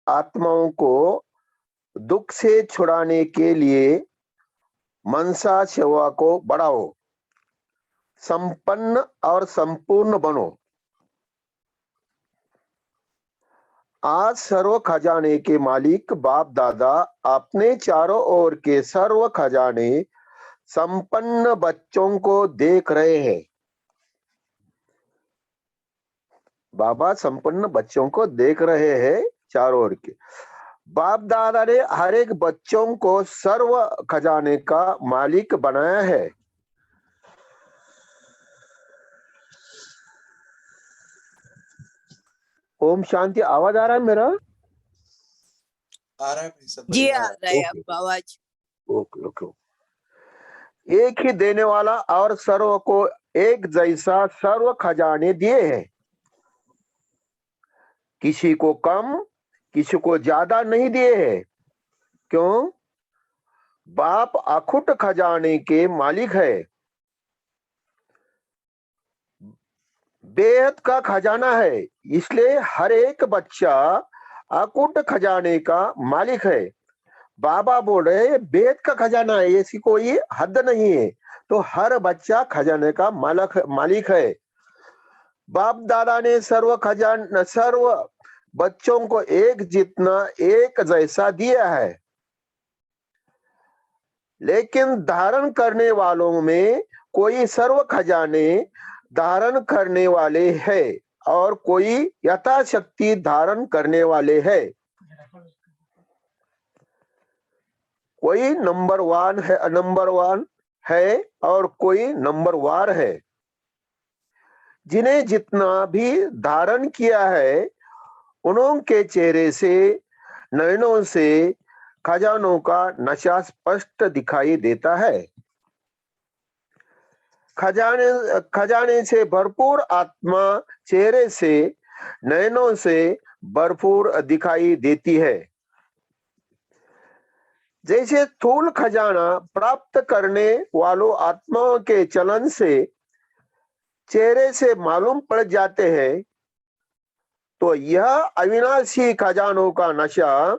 आत्माओं को दुख से छुड़ाने के लिए मनसा सेवा को बढ़ाओ, संपन्न और संपूर्ण बनो। आज सर्व खजाने के मालिक बाप दादा अपने चारों ओर के सर्व खजाने संपन्न बच्चों को देख रहे हैं। बाबा संपन्न बच्चों को देख रहे हैं चारों ओर के। बाप दादा ने हर एक बच्चों को सर्व खजाने का मालिक बनाया है। ओम शांति। आवाज आ रहा है मेरा? आ रहा है भाई, सब जी बढ़िया आ रहा है आपका आवाज। Okay okay. एक ही देने वाला और सर्व को एक जैसा सर्व खजाने दिए हैं। किसी को कम किसी को ज्यादा नहीं दिए हैं। क्यों? बाप अखुट खजाने के मालिक है। बेहद का खजाना है, इसलिए हर एक बच्चा अकुट खजाने का मालिक है। बाबा बोल रहे बेहद का खजाना है, ऐसी कोई हद नहीं है। तो हर बच्चा खजाने का मालिक है। बाप दादा ने सर्व बच्चों को एक जितना एक जैसा दिया है, लेकिन धारण करने वालों में कोई सर्व खजाने धारण करने वाले हैं और कोई यथाशक्ति धारण करने वाले हैं। कोई नंबर वन है और कोई नंबर वार है। जिन्हें जितना भी धारण किया है उनके चेहरे से नयनों से खजानों का नशा स्पष्ट दिखाई देता है। खजाने से भरपूर आत्मा चेहरे से नयनों से भरपूर दिखाई देती है। जैसे स्थूल खजाना प्राप्त करने वालों आत्माओं के चलन से चेहरे से मालूम पड़ जाते हैं, तो यह अविनाशी खजानों का नशा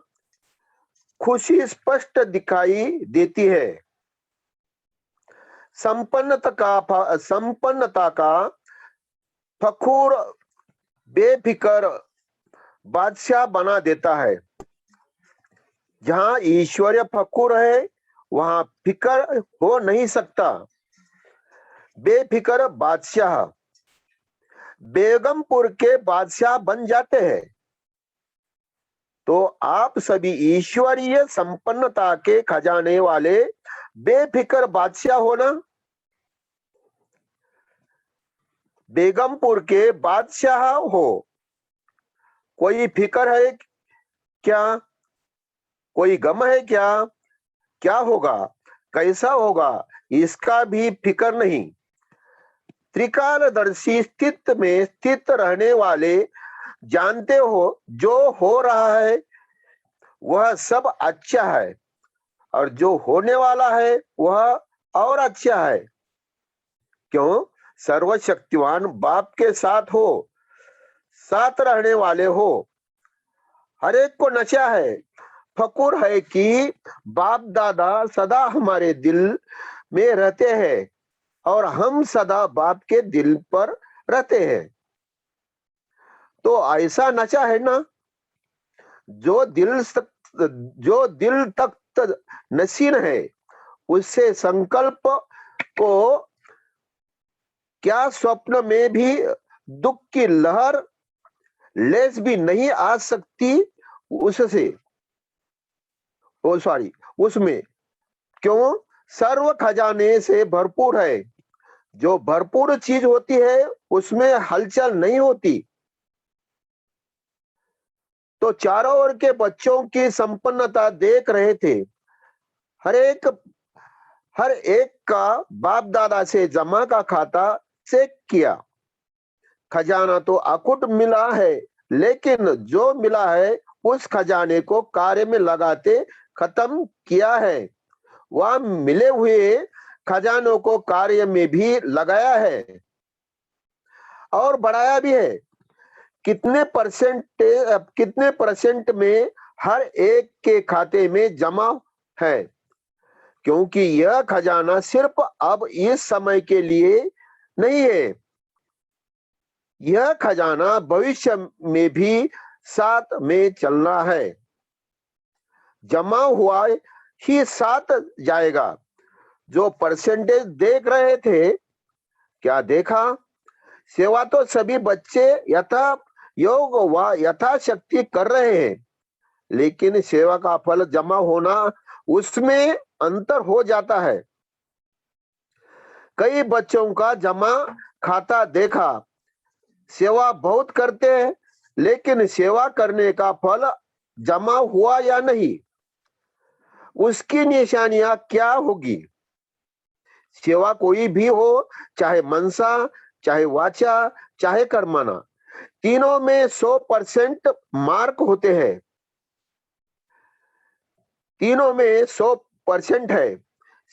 खुशी स्पष्ट दिखाई देती है। संपन्नता का फखूर बेफिकर बादशाह बना देता है। जहां ईश्वरीय फखूर है वहां फिकर हो नहीं सकता। बेफिकर बादशाह बेगमपुर के बादशाह बन जाते हैं। तो आप सभी ईश्वरीय संपन्नता के खजाने वाले बेफिकर बादशाह हो ना। बेगमपुर के बादशाह हो। कोई फिकर है क्या? कोई गम है क्या? क्या होगा, कैसा होगा, इसका भी फिकर नहीं। त्रिकालदर्शी स्थित में स्थित रहने वाले जानते हो जो हो रहा है वह सब अच्छा है और जो होने वाला है वह और अच्छा है। क्यों? सर्वशक्तिवान बाप के साथ हो, साथ रहने वाले हो। हर एक को नशा है, फकुर है कि बाप दादा सदा हमारे दिल में रहते हैं और हम सदा बाप के दिल पर रहते हैं। तो ऐसा नशा है ना जो दिल तक नसीन है। उससे संकल्प को क्या स्वप्न में भी दुख की लहर लेस भी नहीं आ सकती उसमें। क्यों? सर्व खजाने से भरपूर है। जो भरपूर चीज होती है उसमें हलचल नहीं होती। तो चारों ओर के बच्चों की संपन्नता देख रहे थे। हर एक का बाप दादा से जमा का खाता चेक किया। खजाना तो अकुट मिला है, लेकिन जो मिला है उस खजाने को कार्य में लगाते खत्म किया है। वह मिले हुए खजानों को कार्य में भी लगाया है और बढ़ाया भी है। कितने परसेंट में हर एक के खाते में जमा है, क्योंकि यह खजाना सिर्फ अब इस समय के लिए नहीं है, यह खजाना भविष्य में भी साथ में चलना है, जमा हुआ ही साथ जाएगा। जो परसेंटेज देख रहे थे, क्या देखा? सेवा तो सभी बच्चे यथा योग व यथाशक्ति कर रहे हैं, लेकिन सेवा का फल जमा होना, उसमें अंतर हो जाता है। कई बच्चों का जमा खाता देखा, सेवा बहुत करते हैं, लेकिन सेवा करने का फल जमा हुआ या नहीं, उसकी निशानियां क्या होगी? सेवा कोई भी हो, चाहे मनसा, चाहे वाचा, चाहे कर्मणा, तीनों में 100% मार्क होते हैं, तीनों में 100% है।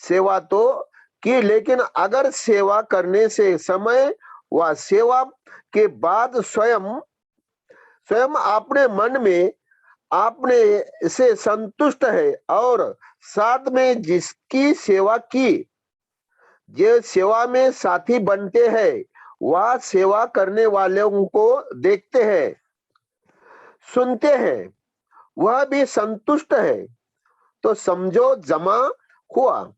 सेवा तो की, लेकिन अगर सेवा करने से समय व सेवा के बाद स्वयं अपने मन में आपने से संतुष्ट है और साथ में जिसकी सेवा की, जो सेवा में साथी बनते हैं, वह सेवा करने वालों को देखते हैं, सुनते हैं, वह भी संतुष्ट है, तो समझो जमा हुआ।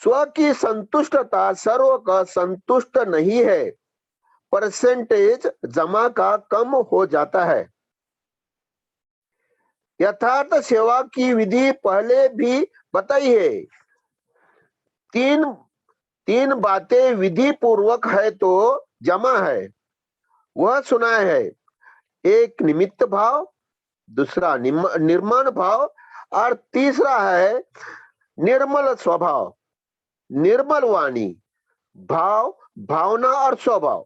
स्व की संतुष्टता सर्व का संतुष्ट नहीं है, परसेंटेज जमा का कम हो जाता है। यथार्थ सेवा की विधि पहले भी बताई है। तीन बातें विधि पूर्वक है तो जमा है, वह सुना है। एक निमित्त भाव, दूसरा निर्माण भाव, और तीसरा है निर्मल स्वभाव, निर्मल वाणी, भाव, भावना और स्वभाव।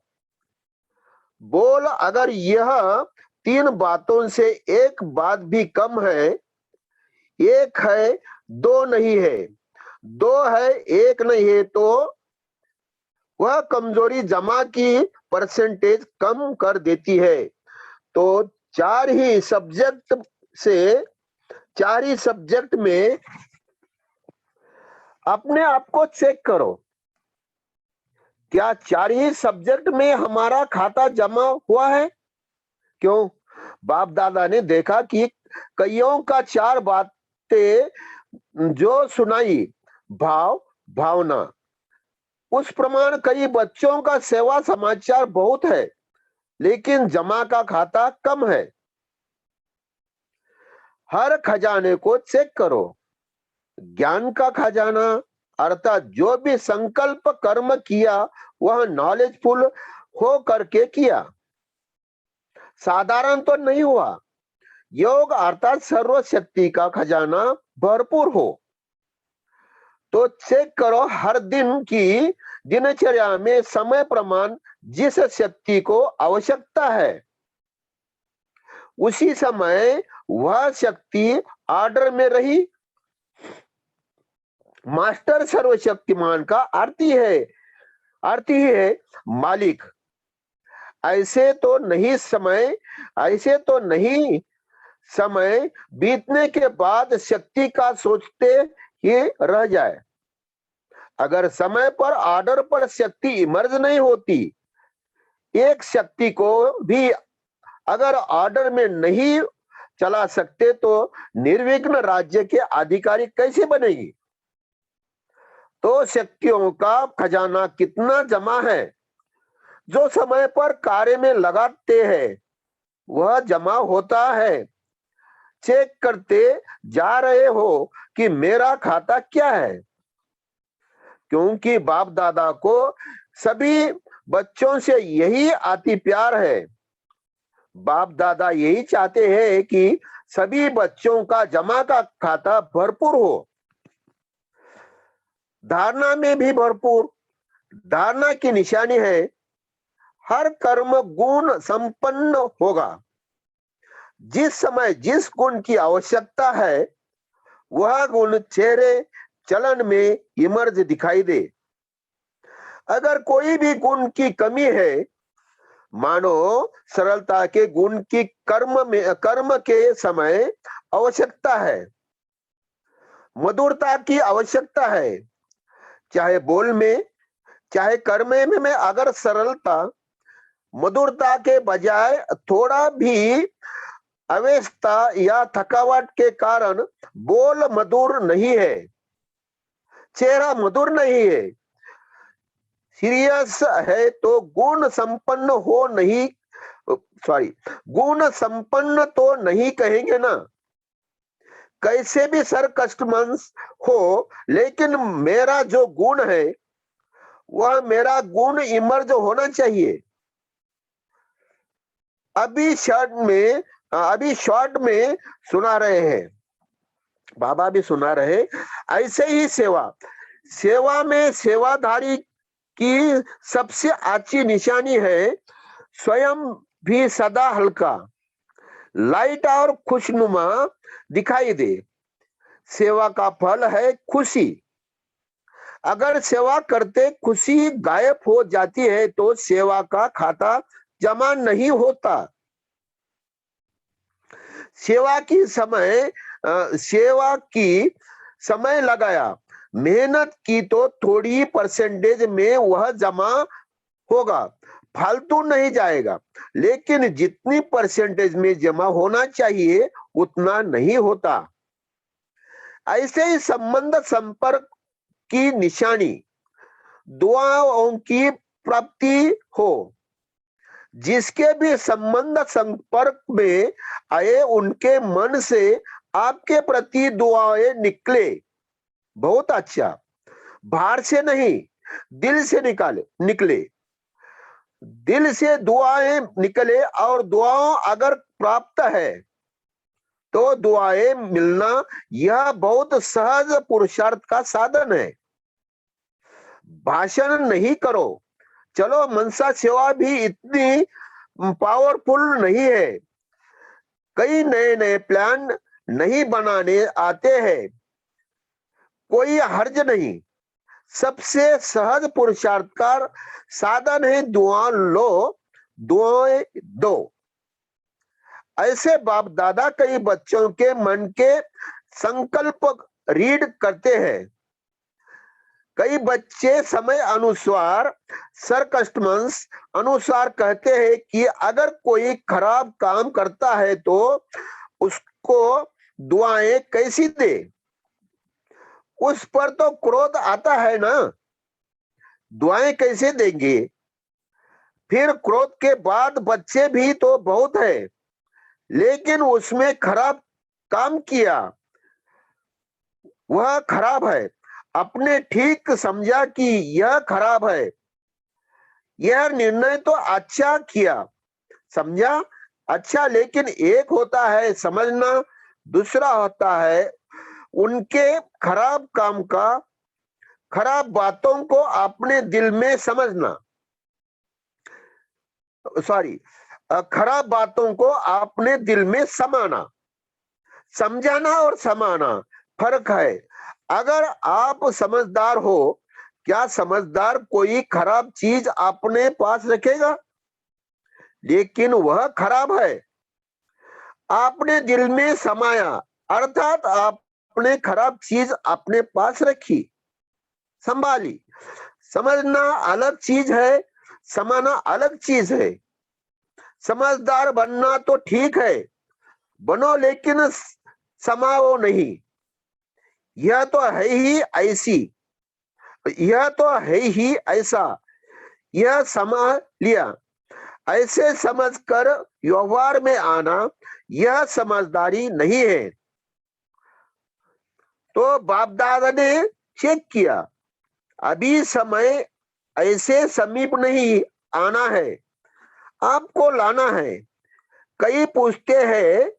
बोल, अगर यह 3 बातों से एक बात भी कम है, एक है 2 नहीं है, 2 है 1 नहीं है, तो वह कमजोरी जमा की परसेंटेज कम कर देती है। तो 4 ही सब्जेक्ट में अपने आप को चेक करो, क्या 4 ही सब्जेक्ट में हमारा खाता जमा हुआ है? क्यों? बाप दादा ने देखा कि कईयों का 4 बातें जो सुनाई, भाव, भावना, उस प्रमाण कई बच्चों का सेवा समाचार बहुत है, लेकिन जमा का खाता कम है। हर खजाने को चेक करो। ज्ञान का खजाना, अर्थात जो भी संकल्प कर्म किया वह नॉलेजफुल हो करके किया, साधारण तो नहीं हुआ। योग अर्थात सर्वशक्ति का खजाना भरपूर हो, तो चेक करो हर दिन की दिनचर्या में समय प्रमाण जिस शक्ति को आवश्यकता है, उसी समय वह शक्ति ऑर्डर में रही। मास्टर सर्वशक्तिमान का अर्थ ही है मालिक। ऐसे तो नहीं समय बीतने के बाद शक्ति का सोचते ही रह जाए। अगर समय पर ऑर्डर पर शक्ति इमर्ज नहीं होती, एक शक्ति को भी अगर ऑर्डर में नहीं चला सकते, तो निर्विघ्न राज्य के अधिकारी कैसे बनेगी? तो शक्तियों का खजाना कितना जमा है, जो समय पर कार्य में लगाते हैं वह जमा होता है। चेक करते जा रहे हो कि मेरा खाता क्या है, क्योंकि बाप दादा को सभी बच्चों से यही अति प्यार है। बाप दादा यही चाहते हैं कि सभी बच्चों का जमा का खाता भरपूर हो, धारणा में भी भरपूर। धारणा की निशानी है हर कर्म गुण संपन्न होगा। जिस समय जिस गुण की आवश्यकता है, वह गुण चेहरे चलन में इमर्ज दिखाई दे। अगर कोई भी गुण की कमी है, मानो सरलता के गुण की कर्म के समय आवश्यकता है, मधुरता की आवश्यकता है, चाहे बोल में चाहे कर्म में अगर सरलता मधुरता के बजाय थोड़ा भी अव्यवस्था या थकावट के कारण बोल मधुर नहीं है, चेहरा मधुर नहीं है, सीरियस है तो गुण संपन्न हो नहीं, गुण संपन्न तो नहीं कहेंगे ना। कैसे भी सर कस्टमर्स हो, लेकिन मेरा जो गुण है वह मेरा गुण इमर्ज होना चाहिए। अभी शॉर्ट में सुना रहे हैं, बाबा भी सुना रहे, ऐसे ही सेवा में सेवाधारी की सबसे अच्छी निशानी है स्वयं भी सदा हल्का, लाइट और खुशनुमा दिखाई दे। सेवा का फल है खुशी। अगर सेवा करते खुशी गायब हो जाती है तो सेवा का खाता जमा नहीं होता। सेवा की समय लगाया, मेहनत की तो थोड़ी परसेंटेज में वह जमा होगा, फालतू नहीं जाएगा, लेकिन जितनी परसेंटेज में जमा होना चाहिए उतना नहीं होता। ऐसे ही संबंध संपर्क की निशानी दुआओं की प्राप्ति हो। जिसके भी संबंध संपर्क में आए उनके मन से आपके प्रति दुआएं निकले, बहुत अच्छा, बाहर से नहीं दिल से निकले, दिल से दुआएं निकले। और दुआओं अगर प्राप्त है तो दुआएं मिलना यह बहुत सहज पुरुषार्थ का साधन है। भाषण नहीं करो, चलो मनसा सेवा भी इतनी पावरफुल नहीं है, कई नए नए प्लान नहीं बनाने आते हैं, कोई हर्ज नहीं, सबसे सहज पुरुषार्थ का साधन है दुआ लो, दुआएं दो। ऐसे बाप दादा कई बच्चों के मन के संकल्प रीड करते हैं। कई बच्चे समय अनुसार सरकस्टमंस अनुसार कहते हैं कि अगर कोई खराब काम करता है तो उसको दुआएं कैसी दे, उस पर तो क्रोध आता है ना, दुआएं कैसे देंगे। फिर क्रोध के बाद बच्चे भी तो बहुत है, लेकिन उसमें खराब काम किया, वह खराब है, अपने ठीक समझा कि यह खराब है, यह निर्णय तो अच्छा किया, समझा अच्छा, लेकिन एक होता है समझना, दूसरा होता है उनके खराब काम का, खराब बातों को अपने दिल में समझना, खराब बातों को अपने दिल में समाना। समझाना और समाना फर्क है। अगर आप समझदार हो, क्या समझदार कोई खराब चीज अपने पास रखेगा? लेकिन वह खराब है, आपने दिल में समाया, अर्थात आपने खराब चीज अपने पास रखी, संभाली। समझना अलग चीज है, समाना अलग चीज है। समझदार बनना तो ठीक है, बनो, लेकिन समाओ नहीं। यह तो है ही ऐसी, यह तो है ही ऐसा, यह समा लिया, ऐसे समझकर व्यवहार में आना, यह समझदारी नहीं है। तो बाप दादा ने चेक किया, अभी समय ऐसे समीप नहीं आना है, आपको लाना है। कई पूछते हैं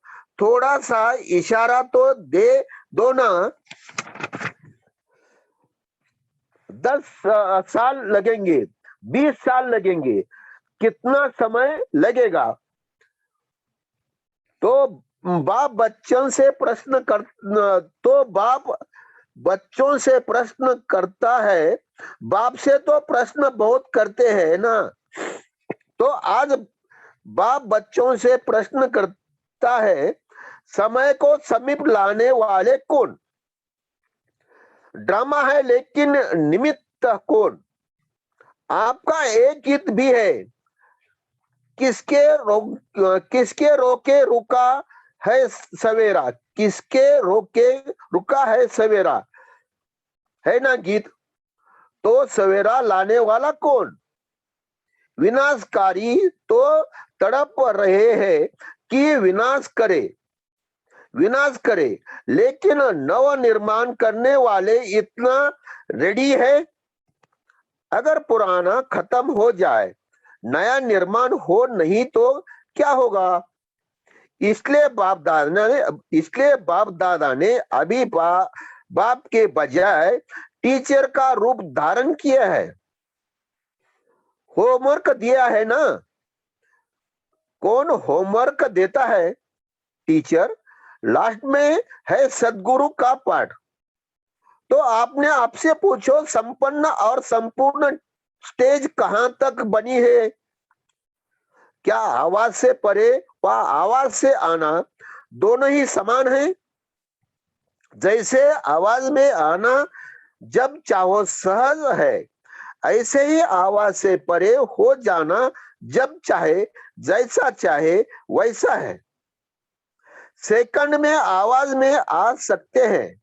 थोड़ा सा इशारा तो दे दो ना, 10 साल लगेंगे, 20 साल लगेंगे, कितना समय लगेगा? तो बाप बच्चों से प्रश्न करता है, बाप से तो प्रश्न बहुत करते हैं ना। तो आज बाप बच्चों से प्रश्न करता है, समय को समीप लाने वाले कौन? ड्रामा है लेकिन निमित्त कौन? आपका एक हित भी है, किसके रोके रुका है सवेरा, किसके रोके रुका है सवेरा, है ना गीत? तो सवेरा लाने वाला कौन? विनाशकारी तो तड़प रहे हैं कि विनाश करे, लेकिन नव निर्माण करने वाले इतना रेडी है। अगर पुराना खत्म हो जाए, नया निर्माण हो नहीं तो क्या होगा? इसलिए बाप दादा ने अभी बाप के बजाय टीचर का रूप धारण किया है। होमवर्क दिया है ना? कौन होमवर्क देता है? टीचर। लास्ट में है सद्गुरु का पाठ। तो आपने आपसे पूछो, संपन्न और संपूर्ण स्टेज कहां तक बनी है? क्या आवाज से परे व आवाज से आना दोनों ही समान है? जैसे आवाज में आना जब चाहो सहज है, ऐसे ही आवाज से परे हो जाना जब चाहे, जैसा चाहे वैसा है। सेकंड में आवाज में आ सकते हैं,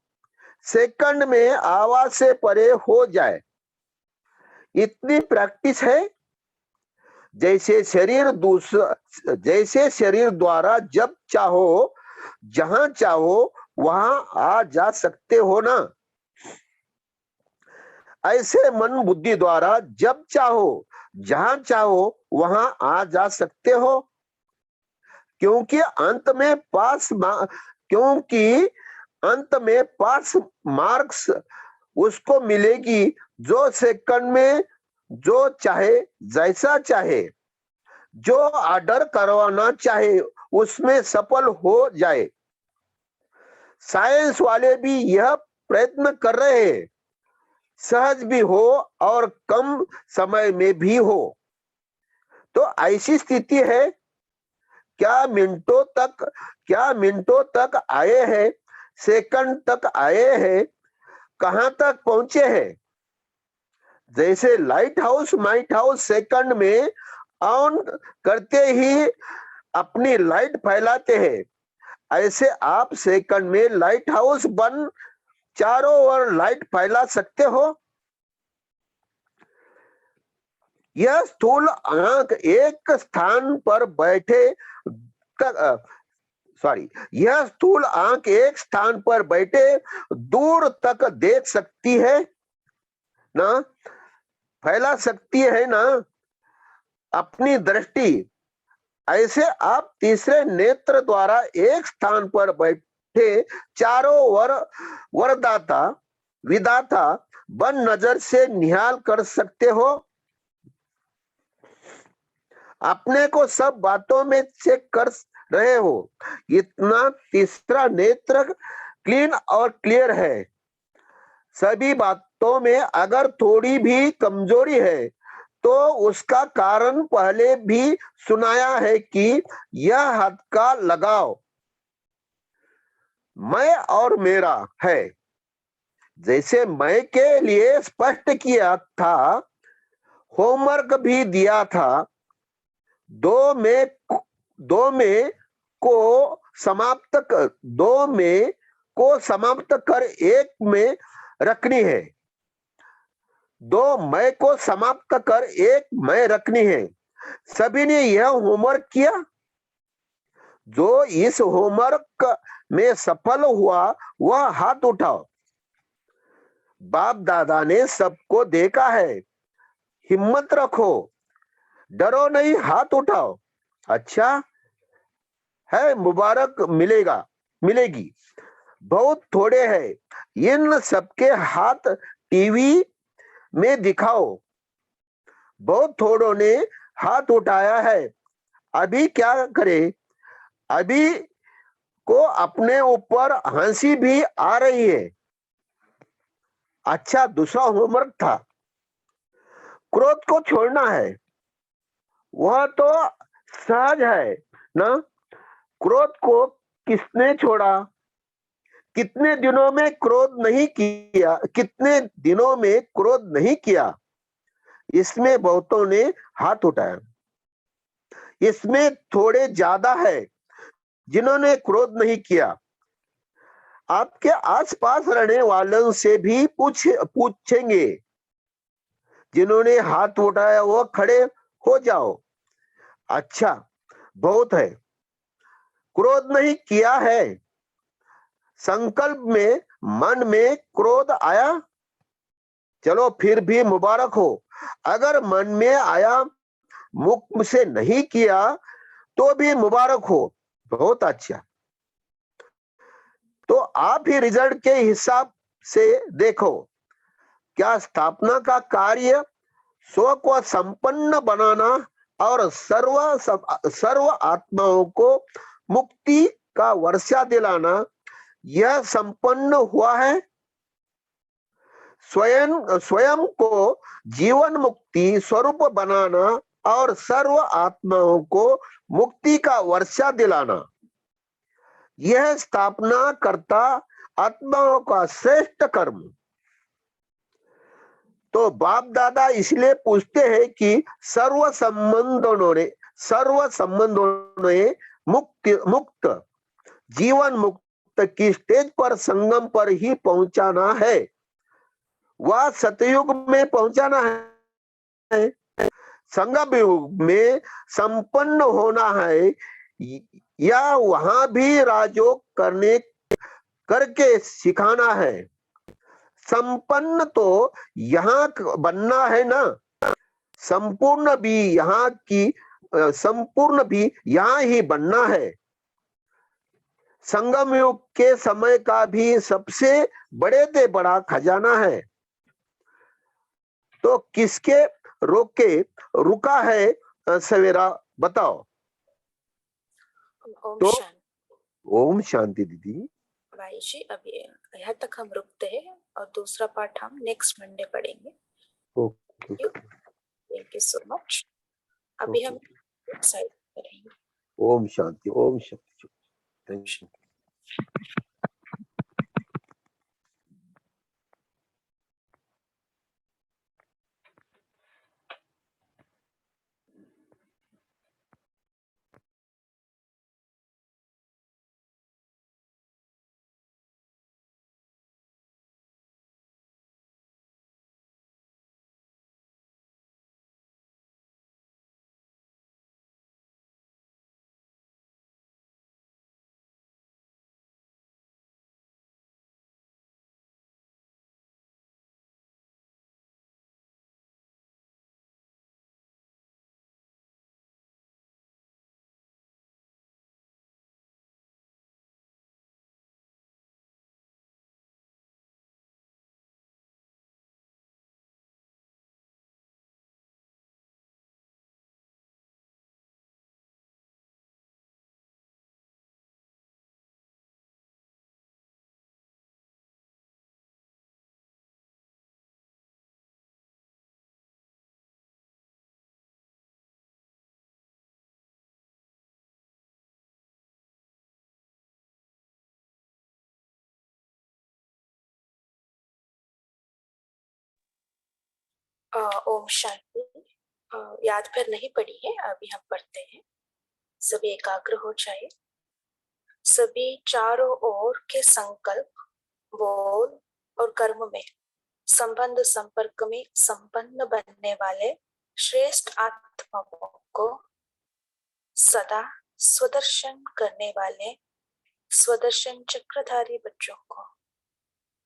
सेकंड में आवाज से परे हो जाए, इतनी प्रैक्टिस है। जैसे शरीर द्वारा जब चाहो जहां चाहो वहां आ जा सकते हो ना, ऐसे मन बुद्धि द्वारा जब चाहो जहां चाहो वहां आ जा सकते हो। क्योंकि अंत में पास मार्क्स उसको मिलेगी जो सेकंड में जो चाहे जैसा चाहे, जो ऑर्डर करवाना चाहे उसमें सफल हो जाए। साइंस वाले भी यह प्रयत्न कर रहे हैं, सहज भी हो और कम समय में भी हो। तो ऐसी स्थिति है। क्या मिनटों तक आए हैं, सेकंड तक आए हैं, कहां तक पहुंचे हैं? जैसे लाइट हाउस सेकंड में ऑन करते ही अपनी लाइट फैलाते हैं, ऐसे आप सेकंड में लाइट हाउस बन चारों ओर लाइट फैला सकते हो। यह स्थूल आंख एक स्थान पर बैठे यह स्थूल आंख एक स्थान पर बैठे दूर तक देख सकती है ना, फैला सकती है ना अपनी दृष्टि। ऐसे आप तीसरे नेत्र द्वारा एक स्थान पर बैठे चारों वरदाता विदाता बन नजर से निहाल कर सकते हो। अपने को सब बातों में चेक कर रहे हो। इतना तीसरा नेत्र क्लीन और क्लियर है। सभी बातों में अगर थोड़ी भी कमजोरी है तो उसका कारण पहले भी सुनाया है कि यह हाथ का लगाव मैं और मेरा है। जैसे मैं के लिए स्पष्ट किया था, होमवर्क भी दिया था, दो में को समाप्त कर एक में रखनी है। दो मैं को समाप्त कर एक मैं रखनी है। सभी ने यह होमवर्क किया। जो इस होमवर्क में सफल हुआ वह हाथ उठाओ। बाप दादा ने सबको देखा है। हिम्मत रखो, डरो नहीं, हाथ उठाओ। अच्छा है, मुबारक मिलेगी। बहुत थोड़े हैं, इन सबके हाथ टीवी में दिखाओ। बहुत थोड़ों ने हाथ उठाया है। अभी क्या करे? अभी को अपने ऊपर हंसी भी आ रही है। अच्छा, दूसरा होमवर्क था, क्रोध को छोड़ना है। वह तो सहज है ना। क्रोध को किसने छोड़ा? कितने दिनों में क्रोध नहीं किया, कितने दिनों में क्रोध नहीं किया? इसमें बहुतों ने हाथ उठाया। इसमें थोड़े ज्यादा है जिन्होंने क्रोध नहीं किया। आपके आसपास रहने वालों से भी पूछेंगे। जिन्होंने हाथ उठाया वो खड़े हो जाओ। अच्छा, बहुत है। क्रोध नहीं किया है। संकल्प में, मन में क्रोध आया, चलो फिर भी मुबारक हो। अगर मन में आया, मुख से नहीं किया, तो भी मुबारक हो, बहुत अच्छा। तो आप ही रिजल्ट के हिसाब से देखो। क्या स्थापना का कार्य स्व को संपन्न बनाना और सर्व आत्माओं को मुक्ति का वर्षा दिलाना, यह संपन्न हुआ है? स्वयं स्वयं को जीवन मुक्ति स्वरूप बनाना और सर्व आत्माओं को मुक्ति का वर्षा दिलाना, यह स्थापना करता आत्माओं का श्रेष्ठ कर्म। तो बाप दादा इसलिए पूछते हैं कि सर्व संबंधों ने मुक्त जीवन मुक्त की स्टेज पर, संगम पर ही पहुंचाना है। वह सतयुग में पहुंचाना है, संगम युग में संपन्न होना है, या वहां भी राजयोग करके सिखाना है। संपन्न तो यहाँ बनना है ना। संपूर्ण भी यहाँ ही बनना है। संगम युग के समय का भी सबसे बड़े से बड़ा खजाना है। तो किसके रुका है सवेरा, बताओ। ओम तो शांति। ओम शांति दीदी। भाई जी, अभी यहाँ तक हम रुकते हैं और दूसरा पार्ट हम नेक्स्ट मंडे पढ़ेंगे। Okay, thank you so much. अभी हम साइड करेंगे। ओम शांति, ओम शांति। Thank you. ओम शांति। याद कर नहीं पड़ी है, अभी हम पढ़ते हैं। सभी एकाग्र हो जाए। सभी चारों ओर के संकल्प, बोल और कर्म में संबंध संपर्क में संपन्न बनने वाले श्रेष्ठ आत्माओं को, सदा स्वदर्शन करने वाले स्वदर्शन चक्रधारी बच्चों को,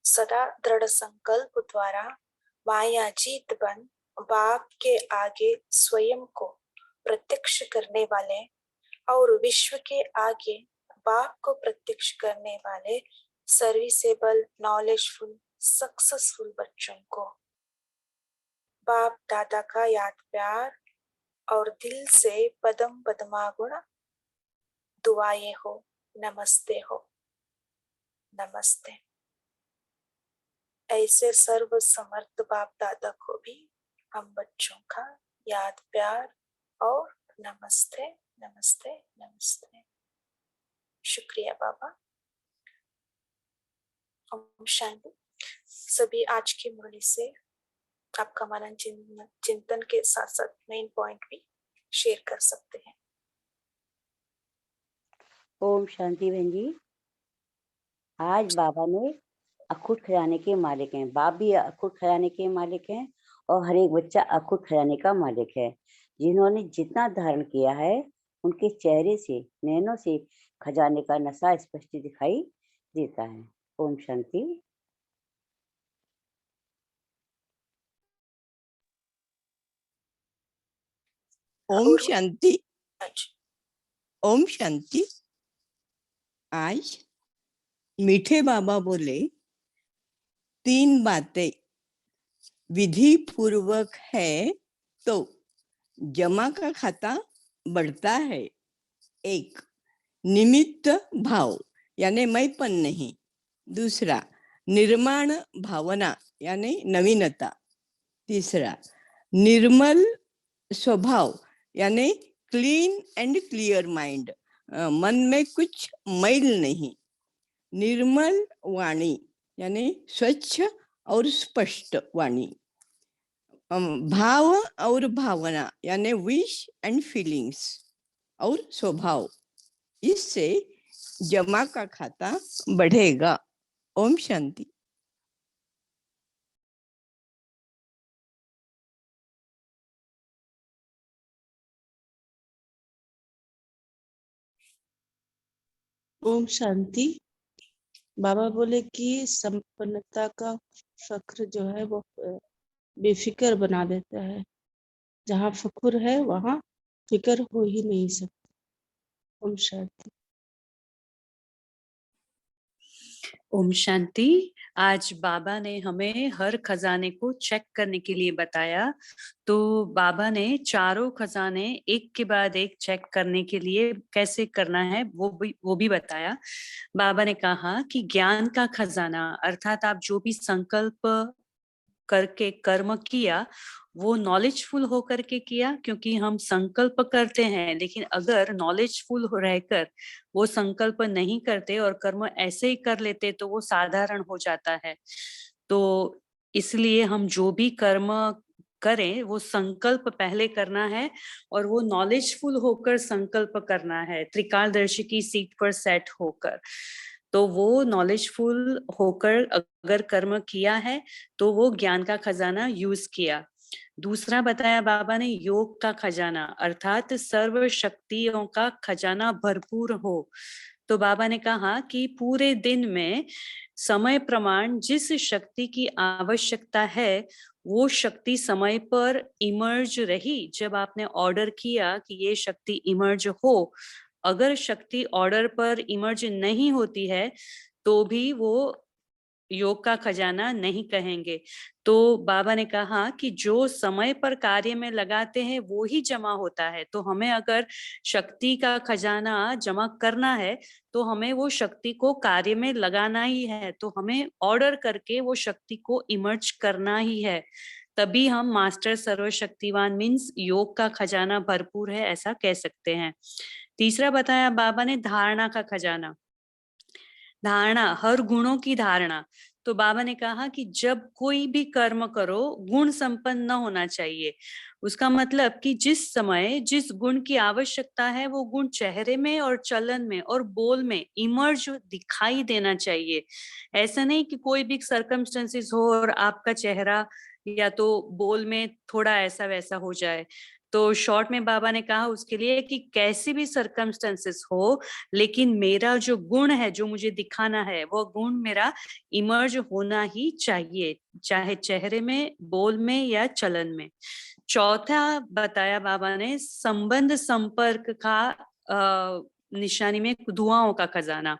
सदा दृढ़ संकल्प द्वारा माया जीत बन बाप के आगे स्वयं को प्रत्यक्ष करने वाले और विश्व के आगे बाप को प्रत्यक्ष करने वाले सर्विसेबल, नॉलेजफुल, सक्सेसफुल बच्चों को बाप दादा का याद प्यार और दिल से पदम पद्मागुण दुआएं हो, नमस्ते हो, नमस्ते। ऐसे सर्व समर्थ बाप दादा को भी हम बच्चों का याद प्यार और नमस्ते, नमस्ते, नमस्ते। शुक्रिया बाबा। ओम शांति। सभी आज की मुरली से आपका मनन चिंतन के साथ साथ मेन पॉइंट भी शेयर कर सकते हैं। ओम शांति बहन जी। आज बाबा ने अखुट खजाने के मालिक हैं। बाप भी अखुट खजाने के मालिक हैं और हर एक बच्चा अखुट खजाने का मालिक है। जिन्होंने जितना धारण किया है उनके चेहरे से, नैनों से खजाने का नशा स्पष्ट दिखाई देता है। ओम शांति। ओम शांति। अच्छा, ओम शांति। आज मीठे बाबा बोले 3 बातें विधि पूर्वक है तो जमा का खाता बढ़ता है। 1, निमित्त भाव यानी मैंपन नहीं। 2, निर्माण भावना यानी नवीनता। 3, निर्मल स्वभाव यानी क्लीन एंड क्लियर माइंड, मन में कुछ मैल नहीं। निर्मल वाणी यानी स्वच्छ और स्पष्ट वाणी। भाव और भावना यानी विश एंड फीलिंग्स और स्वभाव। इससे जमा का खाता बढ़ेगा। ओम शांति। ओम शांति। बाबा बोले कि संपन्नता का फक्र जो है वो बेफिक्र बना देता है। जहाँ फक्र है वहाँ फिक्र हो ही नहीं सकती। ओम शांति। ओम शांति। आज बाबा ने हमें हर खजाने को चेक करने के लिए बताया। तो बाबा ने चारों खजाने एक के बाद एक चेक करने के लिए कैसे करना है वो भी बताया। बाबा ने कहा कि ज्ञान का खजाना अर्थात आप जो भी संकल्प करके कर्म किया वो नॉलेजफुल होकर के किया, क्योंकि हम संकल्प करते हैं लेकिन अगर नॉलेजफुल रहकर वो संकल्प नहीं करते और कर्म ऐसे ही कर लेते तो वो साधारण हो जाता है। तो इसलिए हम जो भी कर्म करें वो संकल्प पहले करना है और वो नॉलेजफुल होकर संकल्प करना है, त्रिकालदर्शी की सीट पर सेट होकर। तो वो नॉलेजफुल होकर अगर कर्म किया है तो वो ज्ञान का खजाना यूज किया। दूसरा बताया बाबा ने योग का खजाना अर्थात सर्व शक्तियों का खजाना भरपूर हो। तो बाबा ने कहा कि पूरे दिन में समय प्रमाण जिस शक्ति की आवश्यकता है वो शक्ति समय पर इमर्ज रही। जब आपने ऑर्डर किया कि ये शक्ति इमर्ज हो, अगर शक्ति ऑर्डर पर इमर्ज नहीं होती है तो भी वो योग का खजाना नहीं कहेंगे। तो बाबा ने कहा कि जो समय पर कार्य में लगाते हैं वो ही जमा होता है। तो हमें अगर शक्ति का खजाना जमा करना है तो हमें वो शक्ति को कार्य में लगाना ही है। तो हमें ऑर्डर करके वो शक्ति को इमर्ज करना ही है, तभी हम मास्टर सर्वशक्तिवान मीन्स योग का खजाना भरपूर है ऐसा कह सकते हैं। तीसरा बताया बाबा ने धारणा का खजाना। धारणा हर गुणों की धारणा। तो बाबा ने कहा कि जब कोई भी कर्म करो गुण संपन्न न होना चाहिए। उसका मतलब कि जिस समय जिस गुण की आवश्यकता है वो गुण चेहरे में और चलन में और बोल में इमर्ज दिखाई देना चाहिए। ऐसा नहीं कि कोई भी सर्कमस्टेंसेस हो और आपका चेहरा या तो बोल में थोड़ा ऐसा वैसा हो जाए। तो शॉर्ट में बाबा ने कहा उसके लिए कि कैसी भी सर्कमस्टेंसेस हो लेकिन मेरा जो गुण है जो मुझे दिखाना है वो गुण मेरा इमर्ज होना ही चाहिए, चाहे चेहरे में, बोल में या चलन में। चौथा बताया बाबा ने संबंध संपर्क का निशानी में दुआओं का खजाना।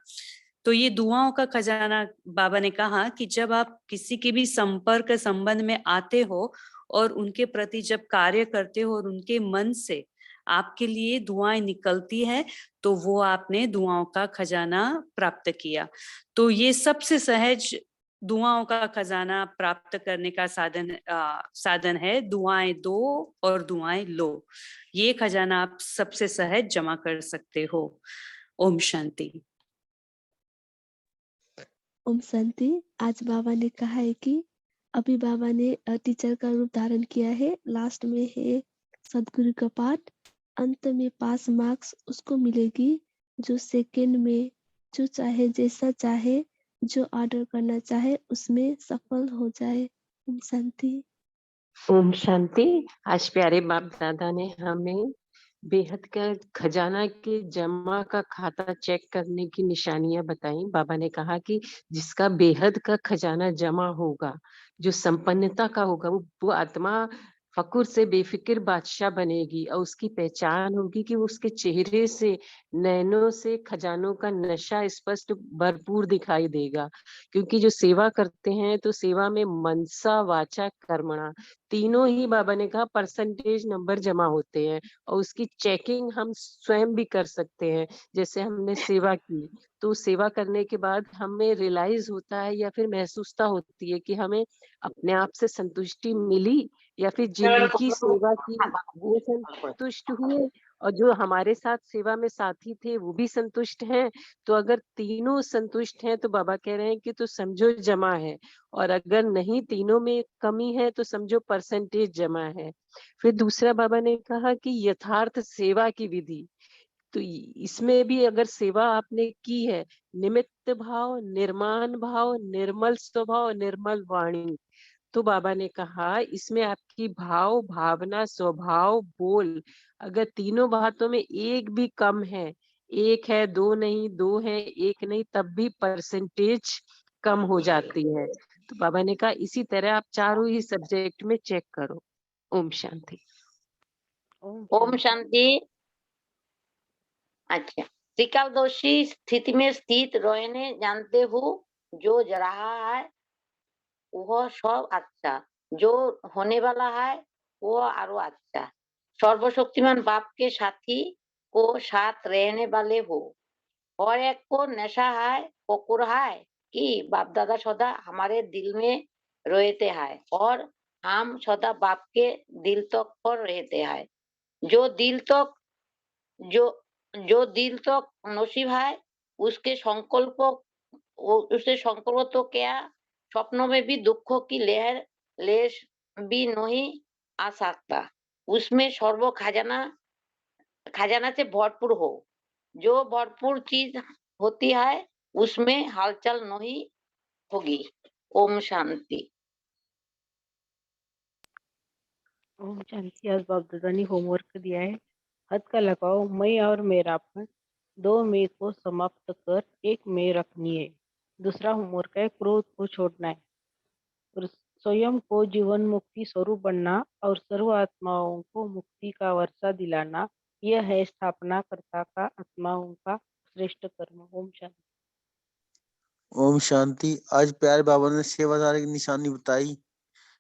तो ये दुआओं का खजाना बाबा ने कहा कि जब आप किसी के भी संपर्क संबंध में आते हो और उनके प्रति जब कार्य करते हो और उनके मन से आपके लिए दुआएं निकलती है तो वो आपने दुआओं का खजाना प्राप्त किया। तो ये सबसे सहज दुआओं का खजाना प्राप्त करने का साधन है। दुआएं दो और दुआएं लो, ये खजाना आप सबसे सहज जमा कर सकते हो। ओम शांति। ओम शांति। आज बाबा ने कहा है कि अभी बाबा ने टीचर का रूप धारण किया है। लास्ट में है सदगुरु का पाठ, अंत में पास मार्क्स उसको मिलेगी जो सेकंड में जो चाहे जैसा चाहे जो ऑर्डर करना चाहे उसमें सफल हो जाए। ओम शांति। ओम शांति। आज प्यारे बाप दादा ने हमें बेहद का खजाना के जमा का खाता चेक करने की निशानियां बताई। बाबा ने कहा कि जिसका बेहद का खजाना जमा होगा, जो संपन्नता का होगा, वो आत्मा फकुर से बेफिक्र बादशाह बनेगी और उसकी पहचान होगी कि उसके चेहरे से, नैनों से खजानों का नशा स्पष्ट भरपूर दिखाई देगा। क्योंकि जो सेवा करते हैं तो सेवा में मनसा वाचा कर्मणा तीनों ही बाबा ने कहा परसेंटेज नंबर जमा होते हैं और उसकी चेकिंग हम स्वयं भी कर सकते हैं। जैसे हमने सेवा की तो सेवा करने के बाद हमें रियलाइज होता है या फिर महसूसता होती है कि हमें अपने आप से संतुष्टि मिली या फिर जिनकी सेवा की वो संतुष्ट हुए और जो हमारे साथ सेवा में साथी थे वो भी संतुष्ट हैं। तो अगर तीनों संतुष्ट हैं तो बाबा कह रहे हैं कि तो समझो जमा है, और अगर नहीं तीनों में कमी है तो समझो परसेंटेज जमा है। फिर दूसरा बाबा ने कहा कि यथार्थ सेवा की विधि, तो इसमें भी अगर सेवा आपने की है, निमित्त भाव, निर्माण भाव, निर्मल स्वभाव, निर्मल वाणी, तो बाबा ने कहा इसमें आपकी भाव, भावना, स्वभाव, बोल, अगर तीनों बातों में एक भी कम है, एक है दो नहीं, दो है एक नहीं, तब भी परसेंटेज कम हो जाती है। तो बाबा ने कहा इसी तरह आप चारों ही सब्जेक्ट में चेक करो। ओम शांति। ओम शांति। अच्छा, त्रिकालदर्शी स्थिति में स्थित रहने जानते हो, जो जा रहा है वह सब अच्छा, जो होने वाला है वो आरो अच्छा। सर्वशक्तिमान बाप के साथी को साथ रहने वाले हो। और एक को नशा है, पकुर है कि बाप दादा सदा हमारे दिल में रहते हैं और हम सदा बाप के दिल तक पर रहते हैं। जो दिल तक जो दिल तक नसीब है उसके संकल्प तो क्या, स्वप्नों में भी दुखों की लहर लेश भी नहीं आ सकता। उसमें सर्व खजाना से भरपूर हो। जो भरपूर चीज होती है उसमें हलचल नहीं होगी। ओम शांति। ओम शांति। आज बाप दादा ने होमवर्क दिया है। हद का लगाओ मैं और मेरापन, दो मैं को समाप्त कर एक मैं रखनी है। दूसरा होमवर्क है क्रोध को छोड़ना है और स्वयं को जीवन मुक्ति स्वरूप बनना और सर्व आत्माओं को मुक्ति का वर्षा दिलाना। यह है स्थापना कर्ता का आत्माओं का श्रेष्ठ कर्म। ओम शांति। ओम शांति। आज प्यारे बाबा ने सेवादार की निशानी बताई।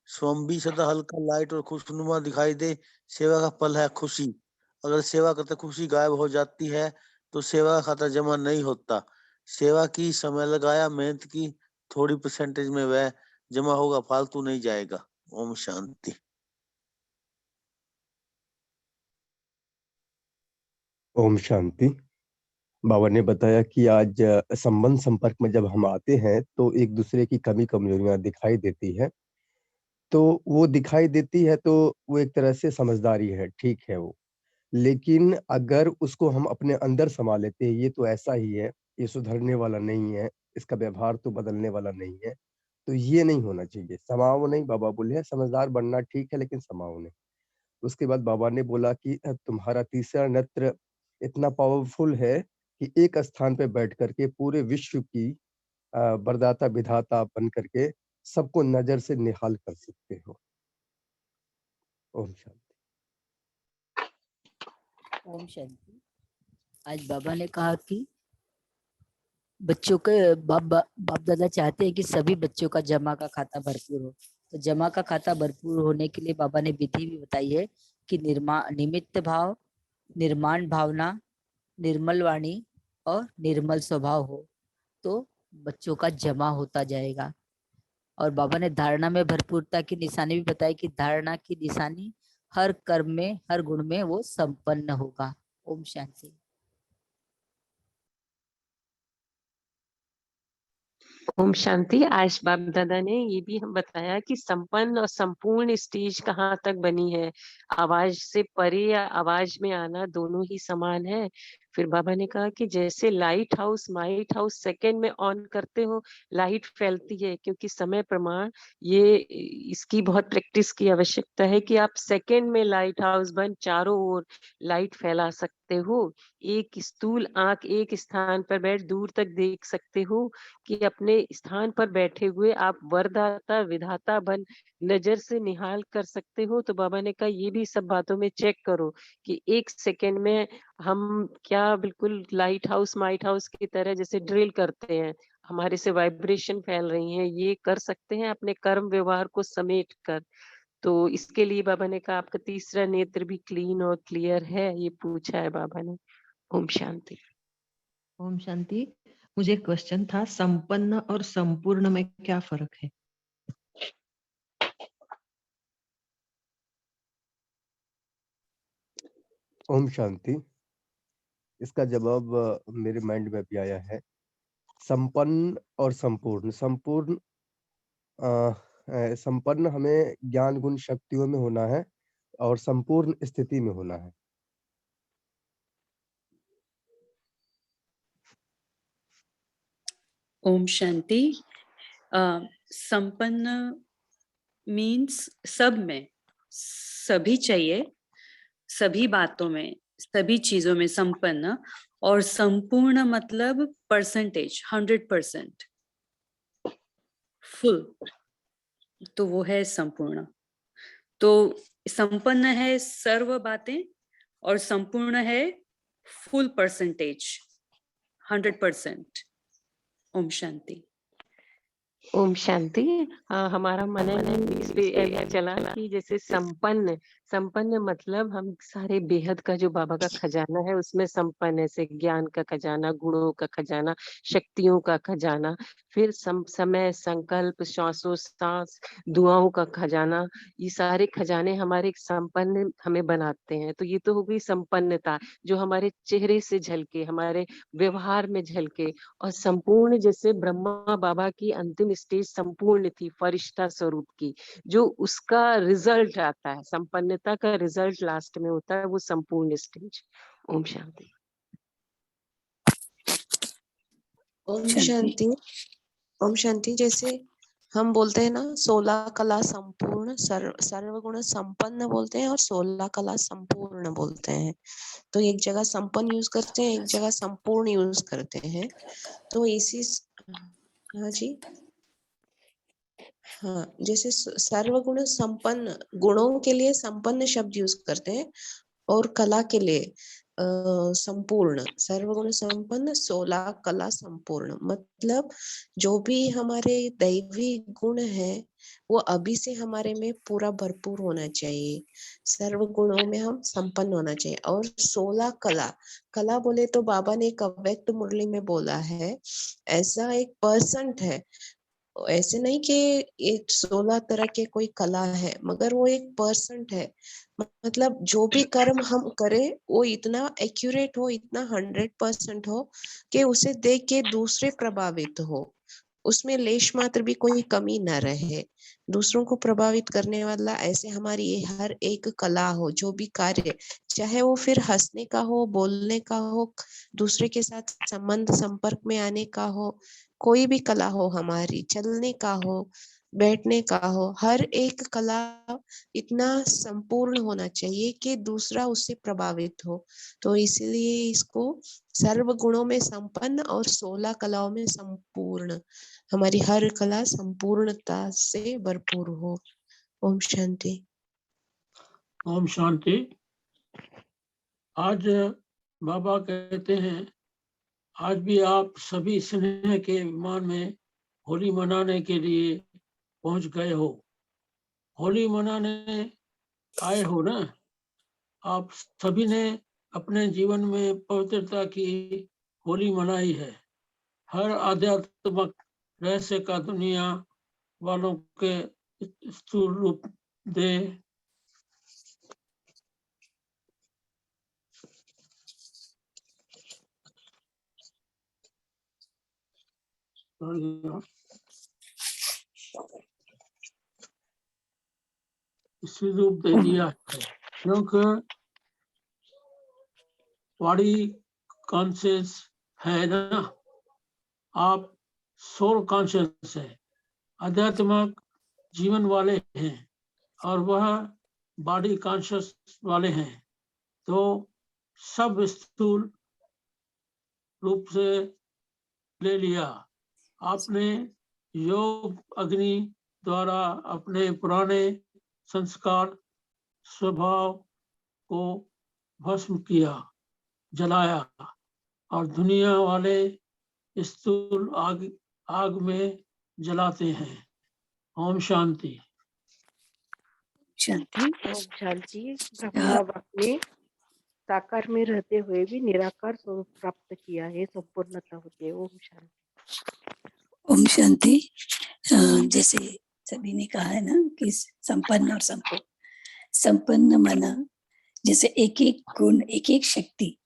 स्वयं भी सदा हल्का, लाइट और खुशनुमा दिखाई दे। सेवा का फल है खुशी। अगर सेवा करते खुशी गायब हो जाती है तो सेवा का खाता जमा नहीं होता। सेवा की, समय लगाया, मेहनत की, थोड़ी परसेंटेज में वह जमा होगा, फालतू नहीं जाएगा। ओम शांति। ओम शांति। बाबा ने बताया कि आज संबंध संपर्क में जब हम आते हैं तो एक दूसरे की कमी कमजोरियां दिखाई देती है, तो वो दिखाई देती है तो वो एक तरह से समझदारी है, ठीक है वो। लेकिन अगर उसको हम अपने अंदर समा लेते हैं, ये तो ऐसा ही है, ये सुधरने वाला नहीं है, इसका व्यवहार तो बदलने वाला नहीं है, तो ये नहीं होना चाहिए। समाओ नहीं, बाबा बोले हैं समझदार बनना ठीक है लेकिन समाओ नहीं। उसके बाद बाबा ने बोला कि तुम्हारा तीसरा नेत्र इतना पावरफुल है कि एक स्थान पे बैठ करके पूरे विश्व की वरदाता विधाता बन करके सबको नजर से निहाल कर सकते हो। ओम शांति। ओम शांति। आज बाबा ने कहा कि बच्चों के बाप दादा चाहते हैं कि सभी बच्चों का जमा का खाता भरपूर हो। तो जमा का खाता भरपूर होने के लिए बाबा ने विधि भी बताई है कि निमित्त भाव, निर्माण भावना, निर्मल वाणी और निर्मल स्वभाव हो तो बच्चों का जमा होता जाएगा। और बाबा ने धारणा में भरपूरता की निशानी भी बताई कि धारणा की निशानी हर कर्म में, हर गुण में वो संपन्न होगा। ओम शांति। ओम शांति। आज बाप दादा ने ये भी हम बताया कि संपन्न और संपूर्ण स्टेज कहाँ तक बनी है। आवाज से परे या आवाज में आना दोनों ही समान है। फिर बाबा ने कहा कि जैसे लाइट हाउस सेकंड में ऑन करते हो, लाइट फैलती है, क्योंकि समय प्रमाण ये इसकी बहुत प्रैक्टिस की आवश्यकता है कि आप सेकंड में लाइट हाउस बन चारों ओर लाइट फैला सकते हो। एक स्थूल आंख एक स्थान पर बैठ दूर तक देख सकते हो कि अपने स्थान पर बैठे हुए आप वरदाता विधाता बन नजर से निहाल कर सकते हो। तो बाबा ने कहा ये भी सब बातों में चेक करो कि एक सेकंड में हम क्या बिल्कुल लाइट हाउस माइट हाउस की तरह जैसे ड्रिल करते हैं, हमारे से वाइब्रेशन फैल रही है, ये कर सकते हैं अपने कर्म व्यवहार को समेट कर। तो इसके लिए बाबा ने कहा आपका तीसरा नेत्र भी क्लीन और क्लियर है, ये पूछा है बाबा ने। ओम शांति। ओम शांति। मुझे क्वेश्चन था, संपन्न और संपूर्ण में क्या फर्क है? ओम शांति। इसका जवाब मेरे माइंड में भी आया है। संपन्न और संपूर्ण। संपन्न हमें ज्ञान गुण शक्तियों में होना है और संपूर्ण स्थिति में होना है। ओम शांति। संपन्न मीन्स सब में, सभी चाहिए, सभी बातों में, सभी चीजों में संपन्न। और संपूर्ण मतलब परसेंटेज, 100% फुल, तो वो है संपूर्ण। तो संपन्न है सर्व बातें और संपूर्ण है फुल परसेंटेज, 100%। ओम शांति। ओम शांति। हमारा मनन इस पे ऐसा चला कि जैसे संपन्न मतलब हम सारे बेहद का जो बाबा का खजाना है उसमें संपन्न है, से ज्ञान का खजाना, गुणों का खजाना, शक्तियों का खजाना, फिर समय, संकल्प, श्वासोच्छ्वास, दुआओं का खजाना, ये सारे खजाने हमारे संपन्न हमें बनाते हैं। तो ये तो हो गई संपन्नता जो हमारे चेहरे से झलके, हमारे व्यवहार में झलके। और संपूर्ण जैसे ब्रह्मा बाबा की अंतिम स्टेज संपूर्ण थी, फरिश्ता स्वरूप की, जो उसका रिजल्ट आता है, संपन्नता का रिजल्ट लास्ट में होता है, वो संपूर्ण स्टेज। ओम शांति। ओम शांति। ओम शांति। जैसे हम बोलते हैं ना 16 कला संपूर्ण, सर्वगुण संपन्न बोलते हैं और 16 कला संपूर्ण बोलते हैं। तो एक जगह संपन्न यूज करते हैं, एक जगह संपूर्ण यूज करते हैं। तो इसी हाँ जी, हाँ, जैसे सर्वगुण संपन्न, गुणों के लिए संपन्न शब्द यूज करते हैं और कला के लिए संपूर्ण, सर्वगुण संपन्न, 16 कला संपूर्ण। मतलब जो भी हमारे दैवी गुण है वो अभी से हमारे में पूरा भरपूर होना चाहिए, सर्व गुणों में हम संपन्न होना चाहिए। और 16 कला बोले तो बाबा ने एक अव्यक्त मुरली में बोला है, ऐसा एक परसेंट है, ऐसे नहीं कि एक 16 तरह के कोई कला है, मगर वो एक परसेंट है। मतलब जो भी कर्म हम करें वो इतना एक्यूरेट हो, इतना 100% हो कि उसे देख के दूसरे प्रभावित हो, उसमें लेश मात्र भी कोई कमी न रहे, दूसरों को प्रभावित करने वाला ऐसे हमारी ये हर एक कला हो। जो भी कार्य, चाहे वो फिर हंसने का हो, बोलने का हो, दूसरे के साथ संबंध संपर्क में आने का हो, कोई भी कला हो हमारी, चलने का हो, बैठने का हो, हर एक कला इतना संपूर्ण होना चाहिए कि दूसरा उससे प्रभावित हो। तो इसलिए इसको सर्व गुणों में संपन्न और 16 कलाओं में संपूर्ण, हमारी हर कला संपूर्णता से भरपूर हो। ओम शांति। ओम शांति। आज बाबा कहते हैं आज भी आप सभी स्नेह के विमान में होली मनाने के लिए पहुंच गए हो। होली मनाने आए हो ना। आप सभी ने अपने जीवन में पवित्रता की होली मनाई है। हर आध्यात्मिक रहस्य का दुनिया वालों के स्थूल रूप दे। स्थूल रूप दे दिया है, क्योंकि बॉडी कॉन्शियस है ना, आप सोल कॉन्शियस है, आध्यात्मिक जीवन वाले हैं और वह बॉडी कॉन्शियस वाले हैं, तो सब स्थूल रूप से ले लिया। आपने योग अग्नि द्वारा अपने पुराने संस्कार स्वभाव को भस्म किया, जलाया और दुनिया वाले स्थूल आग में जलाते हैं। ओम शांति। शांति। ओम शांति। ब्रह्मा बाप ने साकार में रहते हुए भी निराकार स्वरूप प्राप्त किया है, संपूर्णता होती है। ओम शांति। ओम शांति। जैसे सभी ने कहा है ना कि संपन्न और संपूर्ण, संपन्न माना जैसे एक एक गुण, एक एक शक्ति,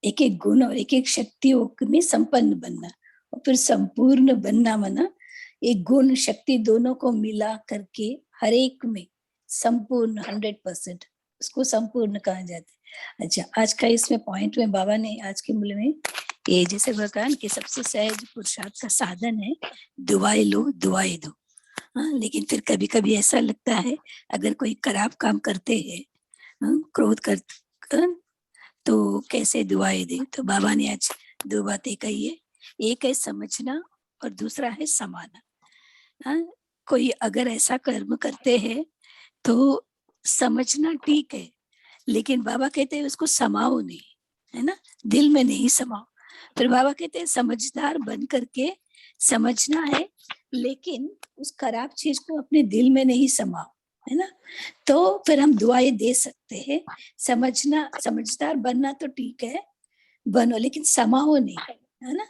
एक एक गुण और एक एक शक्तियों में संपन्न बनना, और फिर संपूर्ण बनना माना एक गुण शक्ति दोनों को मिला करके हर एक में संपूर्ण 100%, उसको संपूर्ण कहा जाता है। अच्छा, आज का इसमें पॉइंट में बाबा ने आज के मूल्य में ये जैसे भगवान के सबसे सहज पुरुषार्थ का साधन है दुआएं लो दुआएं दो। हाँ, लेकिन फिर कभी कभी ऐसा लगता है अगर कोई खराब काम करते हैं, क्रोध कर तो कैसे दुआएं दे। तो बाबा ने आज दो बातें कही है, एक है समझना और दूसरा है समाना। हाँ, कोई अगर ऐसा कर्म करते हैं तो समझना ठीक है, लेकिन बाबा कहते हैं उसको समाओ नहीं, है ना, दिल में नहीं समाओ। फिर बाबा कहते हैं समझदार बन करके समझना है, लेकिन उस खराब चीज को अपने दिल में नहीं समाओ, है ना। तो फिर हम दुआएं दे सकते हैं। समझना, समझदार बनना तो ठीक है, बनो, लेकिन समाओ नहीं, है ना,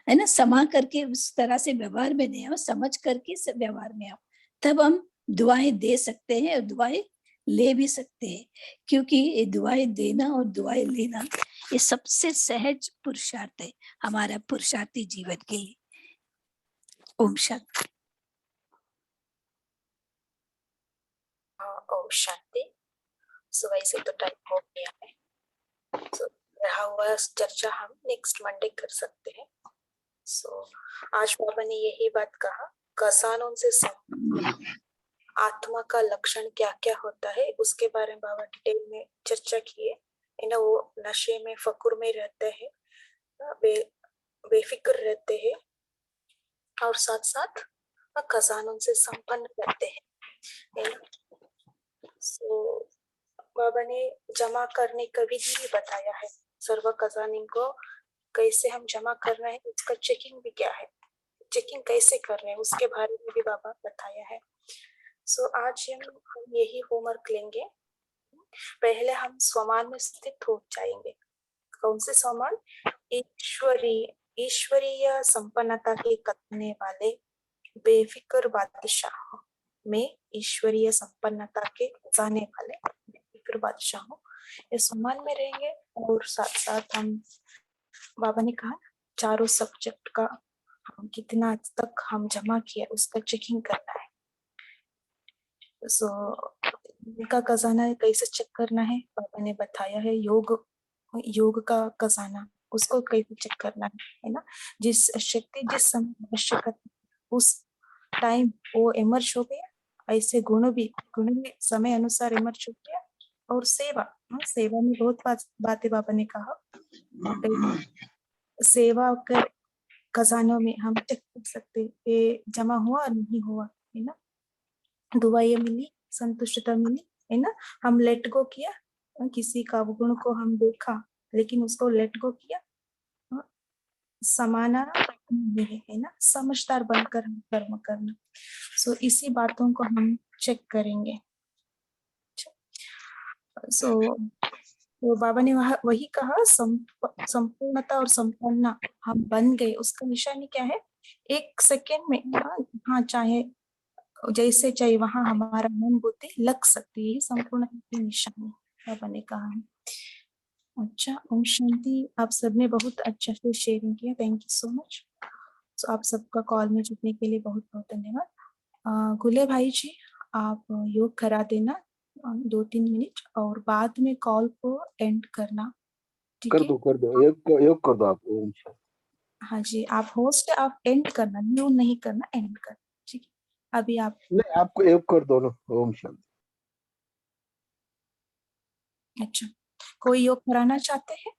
है ना। समा करके उस तरह से व्यवहार में नहीं आओ, समझ करके व्यवहार में आओ, तब हम दुआएं दे सकते हैं और दुआएं ले भी सकते हैं, क्योंकि ये दुआएं देना और दुआएं लेना ये सबसे सहज पुरुषार्थ है हमारा पुरुषार्थी जीवन के लिए। ओम शांति। ओम शांति। सो वैसे तो टाइम हो गया है, सो रहा हुआ चर्चा हम नेक्स्ट मंडे कर सकते हैं। सो आज बाबा ने यही बात कहा, कसानों से आत्मा का लक्षण क्या क्या होता है उसके बारे में बाबा डिटेल में चर्चा किए है ना। वो नशे में फकुर में रहते हैं, बेफिक्र रहते हैं और साथ साथ खजानों से संपन्न रहते हैं। सो बाबा ने जमा करने का विधि भी बताया है, सर्व खजाने को कैसे हम जमा करना है, उसका चेकिंग भी क्या है, चेकिंग कैसे कर रहे हैं उसके बारे में भी बाबा बताया है। सो आज हम यही होमवर्क लेंगे। पहले हम स्वमान में स्थित हो जाएंगे। कौन से स्वमान? ईश्वरीय संपन्नता के करने वाले बेफिक्र बादशाह में, ईश्वरीय संपन्नता के जाने वाले बेफिक्र बादशाह ये स्वमान में रहेंगे। और साथ साथ हम, बाबा ने कहा चारों सब्जेक्ट का हम कितना तक हम जमा किया उसका चेकिंग करना है। सो इनका खजाना कैसे चेक करना है बाबा ने बताया है। योग का खजाना उसको कैसे चेक करना है ना, जिस शक्ति जिस समय आवश्यकता उस टाइम वो इमर्ज हो गया, ऐसे गुण भी समय अनुसार इमर्ज हो गया। और सेवा में बहुत बातें बाबा ने कहा, सेवा के खजानों में हम चेक कर सकते ये जमा हुआ नहीं हुआ, है ना। दुआएं मिली, संतुष्टता मिली, है ना। हम लेट गो किया, किसी का गुण को हम देखा लेकिन उसको लेट गो किया, समाना है ना, समझदार बनकर हम कर्म करना। सो इसी बातों को हम चेक करेंगे। सो तो बाबा ने वही कहा, संपूर्णता और संपन्न हम बन गए, उसका निशानी क्या है? एक सेकेंड में, हाँ, चाहे जैसे चाहे वहां हमारा मन बुद्धि लग सकती है, यही संपूर्ण की निशानी बाबा ने कहा है। अच्छा, ओम शांति। आप सबने बहुत अच्छा से शेयरिंग किया, थैंक यू सो मच। तो आप सबका कॉल में जुड़ने के लिए बहुत बहुत धन्यवाद। गुले भाई जी, आप योग करा देना 2-3 मिनट और बाद में कॉल को एंड करना, ठीक कर है? दो योग कर दो आप। ओम शांति। हाँ जी, आप होस्ट, आप एंड करना, न्यू नहीं करना, एंड करना, ठीक है? अभी आप नहीं, आपको योग कर दो ना। ओम शांति। अच्छा, कोई योग कराना चाहते हैं?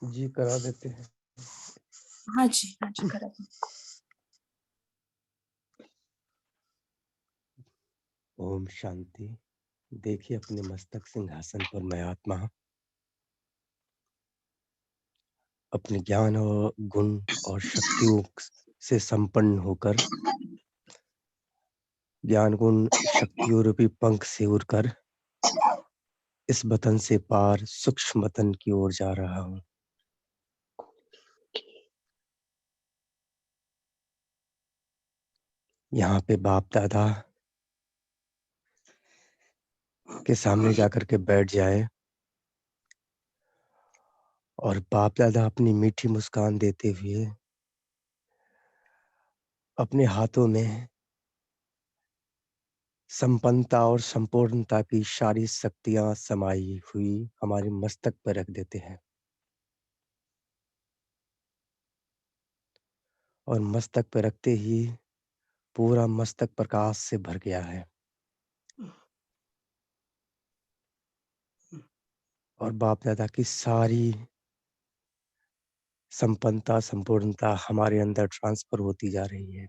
जी करा देते हैं। हाँ जी, हाँ जी, करा दें। ओम शांति। देखिए अपने मस्तक सिंहासन पर मैं आत्मा अपने ज्ञान और गुण और शक्तियों से संपन्न होकर, ज्ञान गुण शक्तियों रूपी पंख से उड़कर इस वतन से पार सूक्ष्म वतन की ओर जा रहा हूँ। यहाँ पे बाप दादा के सामने जाकर के बैठ जाए और बाप दादा अपनी मीठी मुस्कान देते हुए अपने हाथों में संपन्नता और संपूर्णता की सारी शक्तियां समाई हुई हमारे मस्तक पर रख देते हैं और मस्तक पर रखते ही पूरा मस्तक प्रकाश से भर गया है और बाप दादा की सारी संपन्नता संपूर्णता हमारे अंदर ट्रांसफर होती जा रही है।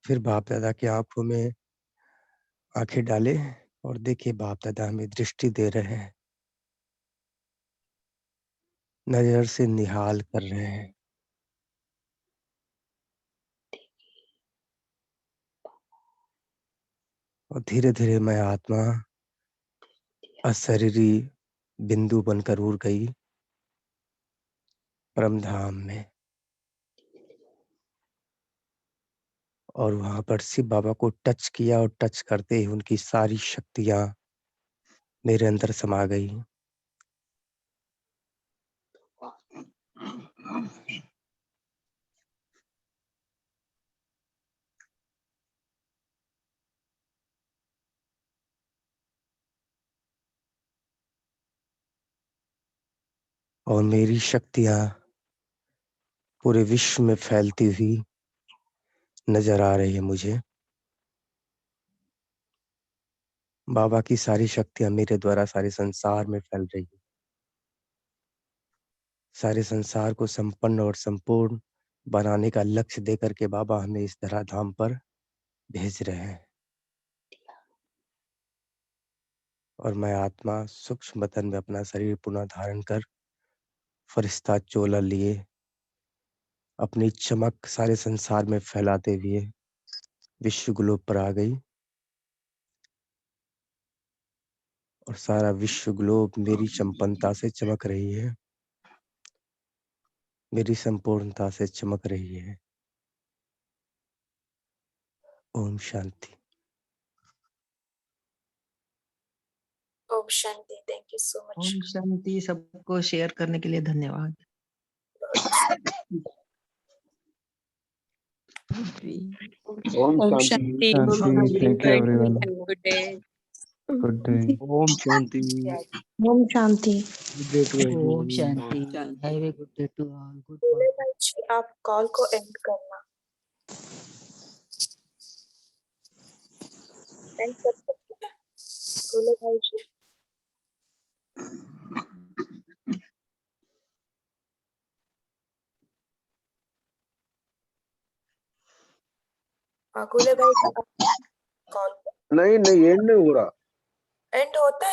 फिर बाप दादा की आंखों में आंखें डाले और देखिए बाप दादा हमें दृष्टि दे रहे हैं, नजर से निहाल कर रहे हैं। और धीरे धीरे मैं आत्मा अशरीरी बिंदु बनकर उड़ गई परम धाम में और वहां पर शिव बाबा को टच किया और टच करते ही उनकी सारी शक्तियां मेरे अंदर समा गई। और मेरी शक्तियां पूरे विश्व में फैलती हुई नजर आ रही है मुझे। बाबा की सारी शक्तियां मेरे द्वारा सारे संसार में फैल रही है। सारे संसार को संपन्न और संपूर्ण बनाने का लक्ष्य देकर के बाबा हमें इस धराधाम पर भेज रहे हैं और मैं आत्मा सूक्ष्म वतन में अपना शरीर पुनः धारण कर फरिश्ता चोला लिए अपनी चमक सारे संसार में फैलाते हुए विश्व ग्लोब पर आ गई और सारा विश्व ग्लोब मेरी संपन्नता से चमक रही है, मेरी संपूर्णता से चमक रही है। ओम शांति। ओम शांति, थैंक यू सो मच। ओम शांति। सबको शेयर करने के लिए धन्यवाद। ओम ओम शांति। शांति। Thank you, everyone. Good day. Good day. ओम शांति। ओम शांति। गुड डे टू ओम एवरीवन। शांति। Have a good day to all. Good गुले मॉर्निंग। भाई जी, आप कॉल को एंड करना, एंड कर सकते हैं गुले भाई जी? गुले भाई जी, कॉल नहीं एंड नहीं हो रहा। एंड होता है।